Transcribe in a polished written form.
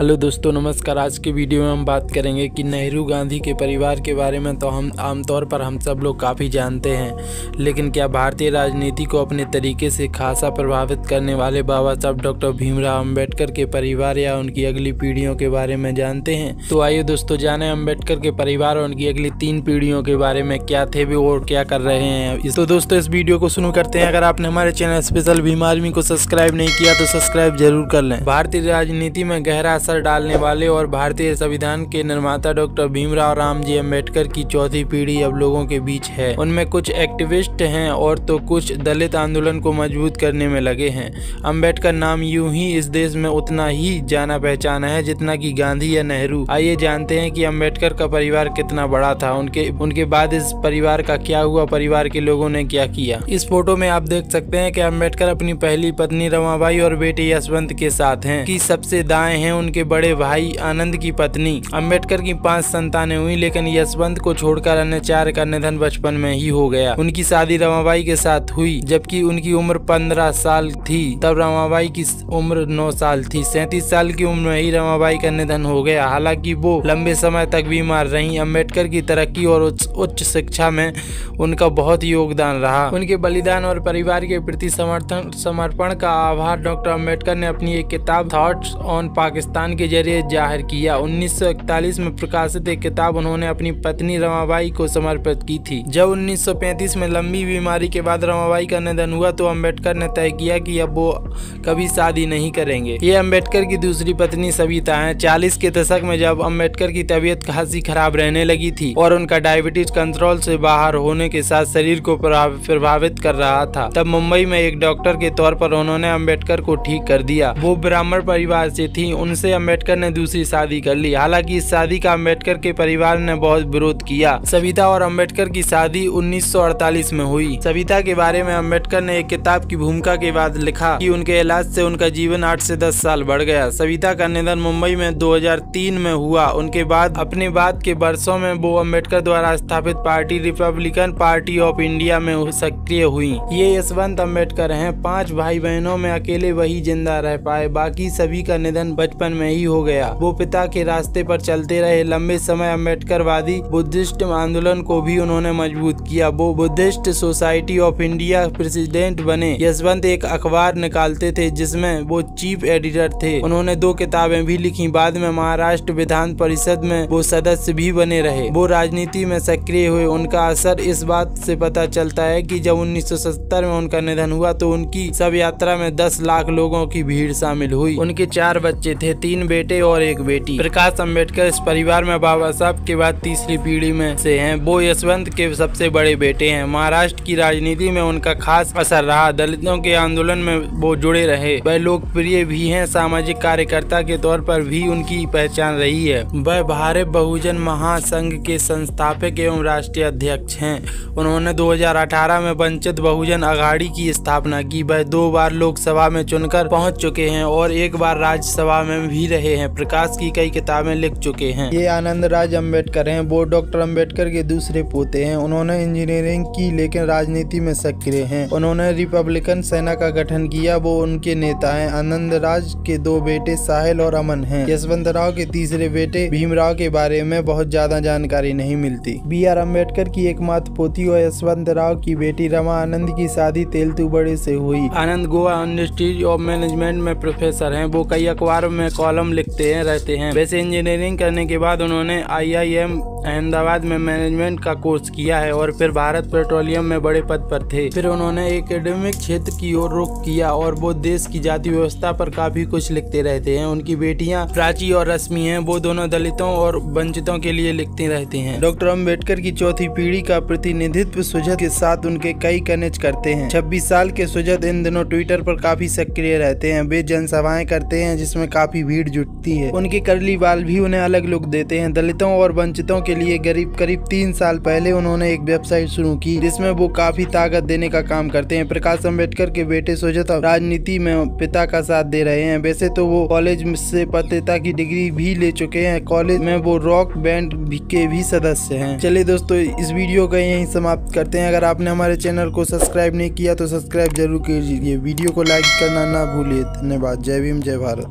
Hello दोस्तों, नमस्कार। आज के वीडियो में हम बात करेंगे कि नेहरू गांधी के परिवार के बारे में। तो हम आमतौर पर हम सब लोग काफ़ी जानते हैं, लेकिन क्या भारतीय राजनीति को अपने तरीके से खासा प्रभावित करने वाले बाबा साहब डॉक्टर भीमराव अंबेडकर के परिवार या उनकी अगली पीढ़ियों के बारे में जानते हैं? तो आइए दोस्तों, जाने अंबेडकर के परिवार और उनकी अगली 3 पीढ़ियों के बारे में, क्या थे वे और क्या कर रहे हैं। तो दोस्तों, इस वीडियो को शुरू करते हैं। अगर आपने हमारे चैनल स्पेशल भीम आर्मी को सब्सक्राइब नहीं किया तो सब्सक्राइब जरूर कर लें। भारतीय राजनीति में गहरा असर डालने वाले और भारतीय संविधान के निर्माता डॉक्टर भीमराव रामजी अंबेडकर की चौथी पीढ़ी अब लोगों के बीच है। उनमें कुछ एक्टिविस्ट हैं और तो कुछ दलित आंदोलन को मजबूत करने में लगे हैं। अंबेडकर नाम यूं ही इस देश में उतना ही जाना पहचाना है जितना कि गांधी या नेहरू। आइए जानते हैं कि अंबेडकर का परिवार कितना बड़ा था, उनके बाद इस परिवार का क्या हुआ, परिवार के लोगों ने क्या किया। इस फोटो में आप देख सकते हैं कि अंबेडकर अपनी पहली पत्नी रमाबाई और बेटे यशवंत के साथ हैं। कि सबसे दाएं हैं उनके बड़े भाई आनंद की पत्नी। अंबेडकर की 5 संतानें हुई, लेकिन यशवंत को छोड़कर अन्य 4 का निधन बचपन में ही हो गया। उनकी शादी रमाबाई के साथ हुई जबकि उनकी उम्र 15 साल थी। तब रमाबाई की उम्र 9 साल थी। 37 साल की उम्र में ही रमाबाई का निधन हो गया। हालांकि वो लंबे समय तक बीमार रहीं। अंबेडकर की तरक्की और उच्च शिक्षा में उनका बहुत योगदान रहा। उनके बलिदान और परिवार के प्रति समर्पण का आभार डॉक्टर अंबेडकर ने अपनी एक किताब थॉट्स ऑन पाकिस्तान के जरिए जाहिर किया। 1941 में प्रकाशित एक किताब उन्होंने अपनी पत्नी रमाबाई को समर्पित की थी। जब 1935 में लंबी बीमारी के बाद रमाबाई का निधन हुआ तो अंबेडकर ने तय किया कि अब वो कभी शादी नहीं करेंगे। ये अंबेडकर की दूसरी पत्नी सविता हैं। 40 के दशक में जब अंबेडकर की तबीयत खासी खराब रहने लगी थी और उनका डायबिटीज कंट्रोल से बाहर होने के साथ शरीर को प्रभावित कर रहा था, तब मुंबई में एक डॉक्टर के तौर पर उन्होंने अंबेडकर को ठीक कर दिया। वो ब्राह्मण परिवार से थी। उनसे अंबेडकर ने दूसरी शादी कर ली। हालांकि इस शादी का अंबेडकर के परिवार ने बहुत विरोध किया। सविता और अंबेडकर की शादी 1948 में हुई। सविता के बारे में अंबेडकर ने एक किताब की भूमिका के बाद लिखा कि उनके इलाज से उनका जीवन 8 से 10 साल बढ़ गया। सविता का निधन मुंबई में 2003 में हुआ। उनके बाद अपने बाद के वर्षों में वो अंबेडकर द्वारा स्थापित party Republican party of India में सक्रिय हुई। ये यशवंत अंबेडकर हैं। 5 भाई बहनों में अकेले वही जिंदा रह पाए, बाकी सभी का निधन बचपन में ही हो गया। वो पिता के रास्ते पर चलते रहे। लंबे समय अम्बेडकरवादी बुद्धिस्ट आंदोलन को भी उन्होंने मजबूत किया। वो Buddhist society of India president बने। यशवंत एक अखबार निकालते थे जिसमें वो चीफ एडिटर थे। उन्होंने 2 किताबें भी लिखी। बाद में महाराष्ट्र विधान परिषद में वो सदस्य भी बने रहे। वो राजनीति में सक्रिय हुए। उनका असर इस बात से पता चलता है कि जब 1970 में उनका निधन हुआ तो उनकी शव यात्रा में 10 लाख लोगों की भीड़ शामिल हुई। उनके 4 बच्चे थे, 3 बेटे और 1 बेटी। प्रकाश अंबेडकर इस परिवार में बाबा साहब के बाद तीसरी पीढ़ी में से हैं। वो यशवंत के सबसे बड़े बेटे हैं। महाराष्ट्र की राजनीति में उनका खास असर रहा। दलितों के आंदोलन में वो जुड़े रहे। वह लोकप्रिय भी हैं। सामाजिक कार्यकर्ता के तौर पर भी उनकी पहचान रही है। वह भारत बहुजन महासंघ के संस्थापक एवं राष्ट्रीय अध्यक्ष हैं। उन्होंने 2018 में वंचित बहुजन अघाड़ी की स्थापना की। वह 2 बार लोकसभा में चुनकर पहुंच चुके हैं और 1 बार राज्यसभा में भी रहे हैं। प्रकाश की कई किताबें लिख चुके हैं। ये आनंद राज अंबेडकर हैं। वो डॉक्टर अंबेडकर के दूसरे पोते हैं। उन्होंने इंजीनियरिंग की लेकिन राजनीति में सक्रिय हैं। उन्होंने रिपब्लिकन सेना का गठन किया। वो उनके नेता हैं। आनंद राज के 2 बेटे साहिल और अमन हैं। यशवंत राव के तीसरे बेटे भीमराव के बारे में बहुत ज्यादा जानकारी नहीं मिलती। BR अम्बेडकर की एकमात्र पोती और यशवंत राव की बेटी रमा आनंद की शादी तेलतुबड़े से हुई। आनंद गोवा इंस्टीट्यूट ऑफ मैनेजमेंट में प्रोफेसर हैं। वो कई अखबारों में कॉलम लिखते रहते हैं। वैसे इंजीनियरिंग करने के बाद उन्होंने IIM अहमदाबाद में मैनेजमेंट का कोर्स किया है और फिर भारत पेट्रोलियम में बड़े पद पर थे। फिर उन्होंने एकेडमिक क्षेत्र की ओर रुख किया और वो देश की जाति व्यवस्था पर काफी कुछ लिखते रहते हैं। उनकी बेटियां प्राची और रश्मि हैं। वो दोनों दलितों और वंचितों के लिए लिखते रहते हैं। डॉक्टर अंबेडकर की चौथी पीढ़ी का प्रतिनिधित्व सुजत के साथ उनके कई कनेक्ट करते हैं। 26 साल के सुजत इन दिनों ट्विटर पर काफी सक्रिय रहते हैं। वे जनसभाएं करते हैं जिसमें काफी भीड़ जुटती है। उनके कर्ली बाल भी उन्हें अलग लुक देते हैं। दलितों और वंचितों के लिए करीब 3 साल पहले उन्होंने एक वेबसाइट शुरू की जिसमें वो काफी ताकत देने का काम करते हैं। प्रकाश अंबेडकर के बेटे सुजत राजनीति में पिता का साथ दे रहे हैं। वैसे तो वो कॉलेज से पत्रकारिता की डिग्री भी ले चुके हैं। कॉलेज में वो रॉक बैंड के भी सदस्य हैं। चलिए दोस्तों, इस वीडियो को यहीं समाप्त करते हैं। अगर आपने हमारे चैनल को सब्सक्राइब नहीं किया तो सब्सक्राइब जरूर कीजिए। वीडियो को लाइक करना ना भूलिए। धन्यवाद। जय भीम, जय भारत।